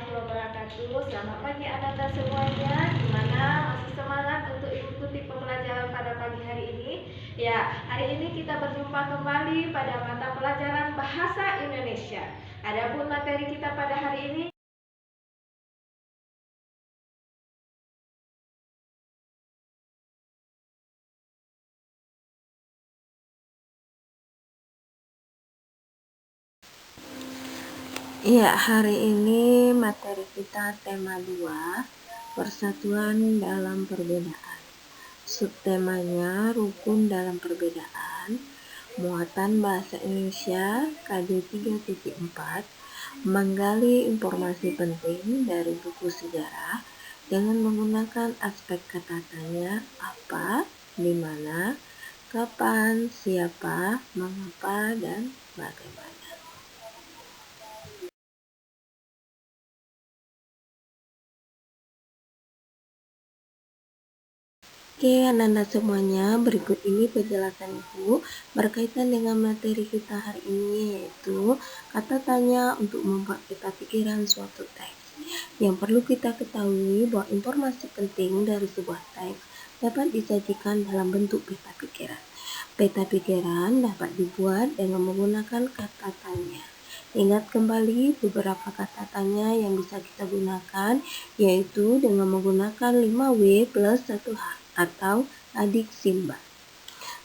warahmatullahi wabarakatuh. Selamat pagi anak-anak semuanya. Gimana? Masih semangat untuk ikuti pembelajaran pada pagi hari ini? Ya, hari ini kita berjumpa kembali pada mata pelajaran Bahasa Indonesia. Adapun materi kita pada hari ini Iya, hari ini materi kita tema 2, persatuan dalam perbedaan. Subtemanya rukun dalam perbedaan, muatan bahasa Indonesia KD 3.4, menggali informasi penting dari buku sejarah dengan menggunakan aspek kata tanya apa, di mana, kapan, siapa, mengapa, dan bagaimana. Oke, anak-anak semuanya, berikut ini penjelasan Ibu berkaitan dengan materi kita hari ini, yaitu kata tanya untuk membuat peta pikiran suatu teks. Yang perlu kita ketahui bahwa informasi penting dari sebuah teks dapat disajikan dalam bentuk peta pikiran. Peta pikiran dapat dibuat dengan menggunakan kata tanya. Ingat kembali beberapa kata tanya yang bisa kita gunakan, yaitu dengan menggunakan 5W plus 1H atau adik Simba.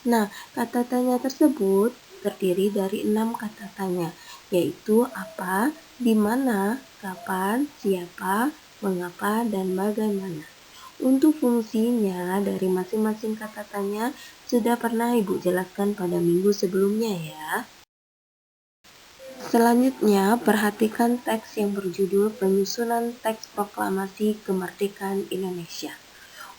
Nah, kata tanya tersebut terdiri dari 6 kata tanya, yaitu apa, di mana, kapan, siapa, mengapa, dan bagaimana. Untuk fungsinya dari masing-masing kata tanya sudah pernah Ibu jelaskan pada minggu sebelumnya ya. Selanjutnya, perhatikan teks yang berjudul Penyusunan Teks Proklamasi Kemerdekaan Indonesia.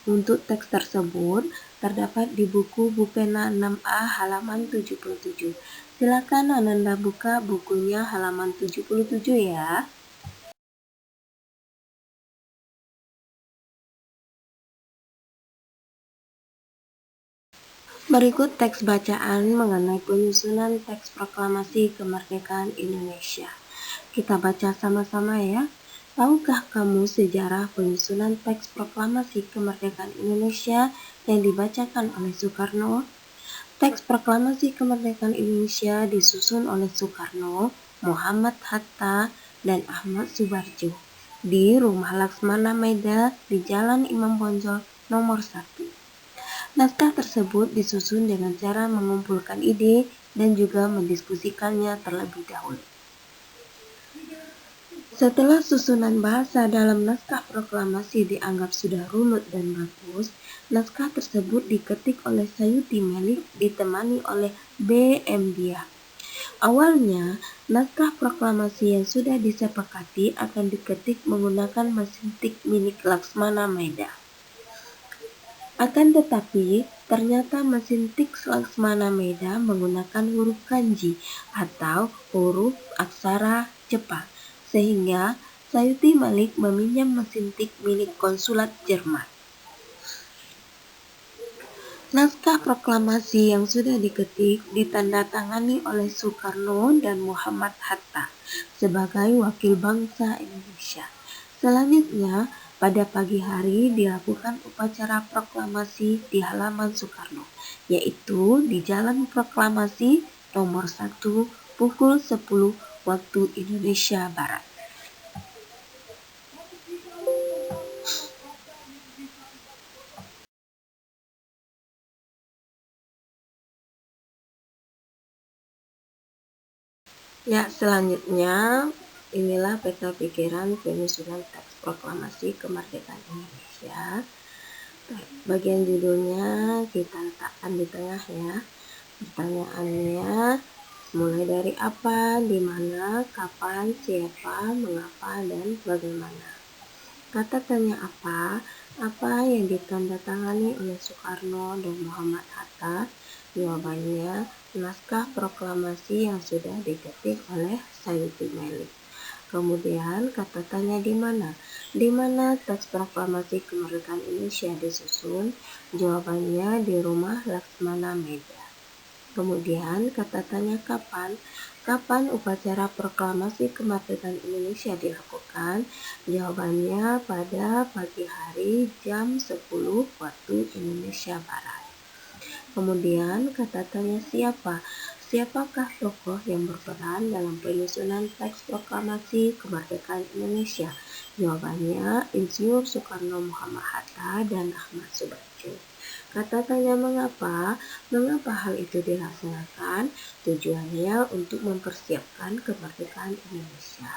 Untuk teks tersebut terdapat di buku Bupena 6A halaman 77. Silakan Ananda buka bukunya halaman 77 ya. Berikut teks bacaan mengenai penyusunan teks proklamasi kemerdekaan Indonesia. Kita baca sama-sama ya. Tahukah kamu sejarah penyusunan teks proklamasi kemerdekaan Indonesia yang dibacakan oleh Soekarno? Teks proklamasi kemerdekaan Indonesia disusun oleh Soekarno, Muhammad Hatta, dan Ahmad Subarjo di Rumah Laksmana Maida di Jalan Imam Bonjol nomor 1. Naskah tersebut disusun dengan cara mengumpulkan ide dan juga mendiskusikannya terlebih dahulu. Setelah susunan bahasa dalam naskah proklamasi dianggap sudah runut dan bagus, naskah tersebut diketik oleh Sayuti Melik ditemani oleh B.M. Dia. Awalnya, naskah proklamasi yang sudah disepakati akan diketik menggunakan mesin tik milik Laksmana Maida. Akan tetapi, ternyata mesin tik Laksmana Maida menggunakan huruf kanji atau huruf aksara Jepang, sehingga Sayuti Malik meminjam mesin tik milik konsulat Jerman. Naskah proklamasi yang sudah diketik ditandatangani oleh Soekarno dan Muhammad Hatta sebagai wakil bangsa Indonesia. Selanjutnya, pada pagi hari dilakukan upacara proklamasi di halaman Soekarno, yaitu di Jalan Proklamasi nomor 1 pukul 10 waktu Indonesia Barat. Ya, selanjutnya inilah peta pikiran penyusunan teks proklamasi kemerdekaan Indonesia. Bagian judulnya kita letakkan di tengah ya. Pertanyaannya mulai dari apa, di mana, kapan, siapa, mengapa, dan bagaimana. Kata tanya apa yang ditandatangani oleh Soekarno dan Muhammad Hatta? Jawabannya, naskah proklamasi yang sudah diketik oleh Sayuti Melik. Kemudian kata tanya di mana? Di mana teks proklamasi kemerdekaan Indonesia disusun? Jawabannya di Rumah Laksmana Maida. Kemudian kata tanya kapan? Kapan upacara proklamasi kemerdekaan Indonesia dilakukan? Jawabannya pada pagi hari jam 10 waktu Indonesia Barat. Kemudian kata tanya siapa? Siapakah tokoh yang berperan dalam penyusunan teks proklamasi kemerdekaan Indonesia? Jawabannya Insinyur Soekarno Muhammad Hatta dan Ahmad Subarjo. Kata tanya mengapa? Mengapa hal itu dilaksanakan? Tujuannya untuk mempersiapkan kemerdekaan Indonesia.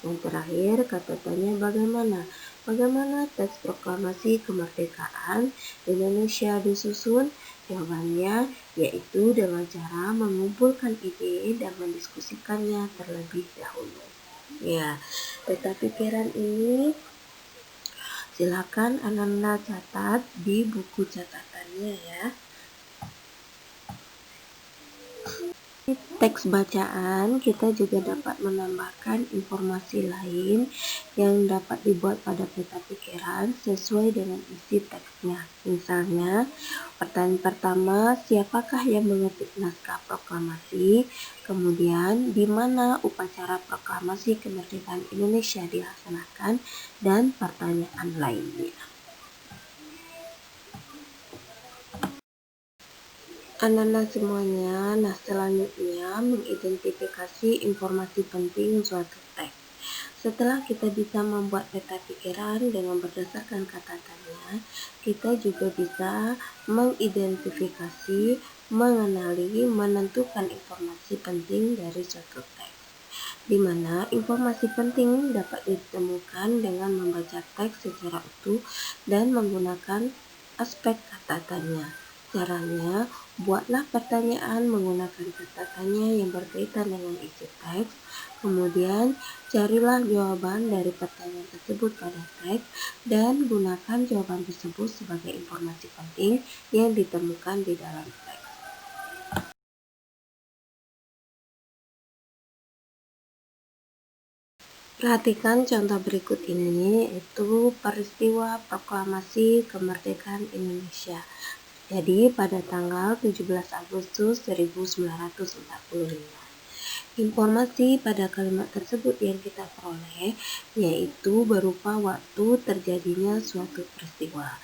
Yang terakhir, kata tanya bagaimana? Bagaimana teks proklamasi kemerdekaan Indonesia disusun? Jawabannya yaitu dengan cara mengumpulkan ide dan mendiskusikannya terlebih dahulu. Ya, peta pikiran ini silakan Ananda catat di buku catatannya ya. Teks bacaan kita juga dapat menambahkan informasi lain yang dapat dibuat pada peta pikiran sesuai dengan isi teksnya. Misalnya, pertanyaan pertama, siapakah yang mengetik naskah proklamasi? Kemudian, di mana upacara proklamasi kemerdekaan Indonesia dilaksanakan? Dan pertanyaan lainnya. Anak-anak semuanya, selanjutnya mengidentifikasi informasi penting suatu teks. Setelah kita bisa membuat peta pikiran dengan berdasarkan kata tanya, kita juga bisa mengidentifikasi, mengenali, menentukan informasi penting dari suatu teks, di mana informasi penting dapat ditemukan dengan membaca teks secara utuh dan menggunakan aspek kata tanya. Caranya, buatlah pertanyaan menggunakan kata tanya yang berkaitan dengan isi teks, kemudian carilah jawaban dari pertanyaan tersebut pada teks, dan gunakan jawaban tersebut sebagai informasi penting yang ditemukan di dalam teks. Perhatikan contoh berikut ini, yaitu peristiwa proklamasi kemerdekaan Indonesia. Jadi pada tanggal 17 Agustus 1945. Informasi pada kalimat tersebut yang kita peroleh yaitu berupa waktu terjadinya suatu peristiwa.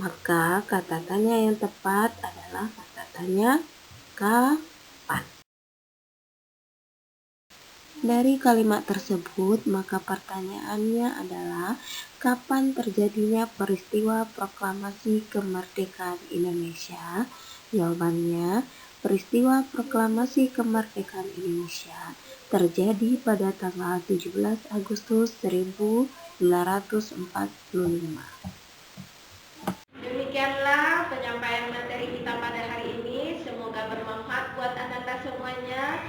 Maka kata tanya yang tepat adalah kata tanya kapan. Dari kalimat tersebut, maka pertanyaannya adalah kapan terjadinya peristiwa proklamasi kemerdekaan Indonesia? Jawabannya, peristiwa proklamasi kemerdekaan Indonesia terjadi pada tanggal 17 Agustus 1945. Demikianlah penyampaian materi kita pada hari ini. Semoga bermanfaat buat anak-anak semuanya.